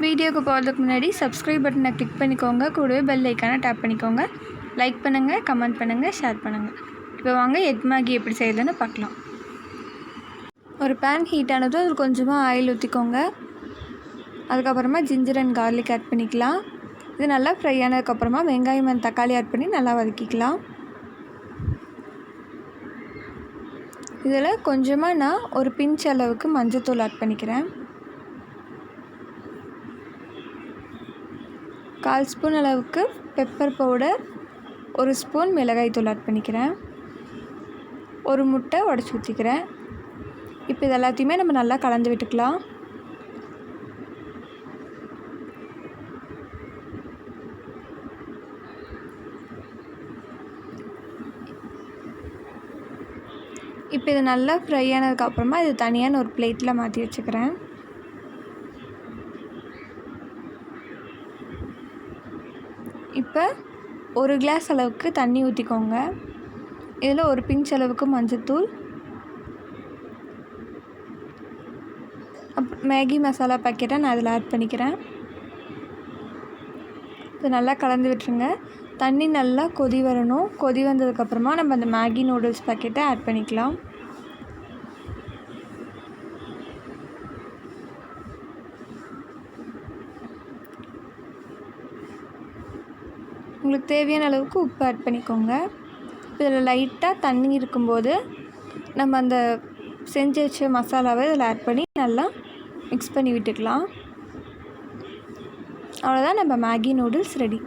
வீடியோக்கு போகிறதுக்கு முன்னாடி சப்ஸ்கிரைப் பட்டனை கிளிக் பண்ணிக்கோங்க. கூடவே பெல் ஐக்கானை டேப் பண்ணிக்கோங்க. லைக் பண்ணுங்கள், கமெண்ட் பண்ணுங்கள், ஷேர் பண்ணுங்கள். இப்போ வாங்க எக் மேகி எப்படி செய்யுதுன்னு பார்க்கலாம். ஒரு பேன் ஹீட் ஆனதும் அதில் கொஞ்சமாக ஆயில் ஊற்றிக்கோங்க. அதுக்கப்புறமா ஜிஞ்சர் அண்ட் கார்லிக் ஆட் பண்ணிக்கலாம். இது நல்லா ஃப்ரை ஆனதுக்கப்புறமா வெங்காயம் அண்ட் தக்காளி ஆட் பண்ணி நல்லா வதக்கிக்கலாம். இதில் கொஞ்சமாக நான் ஒரு பிஞ்ச் அளவுக்கு மஞ்சத்தூள் ஆட் பண்ணிக்கிறேன். 1/4 ஸ்பூன் அளவுக்கு பெப்பர் பவுடர், 1 ஸ்பூன் மிளகாய் தூள் ஆட் பண்ணிக்கிறேன். 1 முட்டை உடச்சி ஊற்றிக்கிறேன். இப்போ இது எல்லாத்தையுமே நம்ம நல்லா கலந்து விட்டுக்கலாம். இப்போ இது நல்லா ஃப்ரை ஆனதுக்கப்புறமா இது தனியாக ஒரு பிளேட்டில் மாற்றி வச்சுக்கிறேன். இப்போ 1 கிளாஸ் அளவுக்கு தண்ணி ஊற்றிக்கோங்க. இதில் 1 பிஞ்ச் அளவுக்கு மஞ்சத்தூள், மேகி மசாலா பாக்கெட்டை நான் அதில் ஆட் பண்ணிக்கிறேன். இது நல்லா கலந்து விட்டுருங்க. தண்ணி நல்லா கொதி வரணும். கொதி வந்ததுக்கப்புறமா நம்ம அந்த மேகி நூடுல்ஸ் பாக்கெட்டை ஆட் பண்ணிக்கலாம். உங்களுக்கு தேவையான அளவுக்கு உப்பு ஆட் பண்ணிக்கோங்க. இதில் லைட்டாக தண்ணி இருக்கும்போது நம்ம அந்த செஞ்சு வச்ச மசாலாவை இதில் ஆட் பண்ணி நல்லா மிக்ஸ் பண்ணி விட்டுக்கலாம். அவ்வளோதான், நம்ம மேகி நூடுல்ஸ் ரெடி.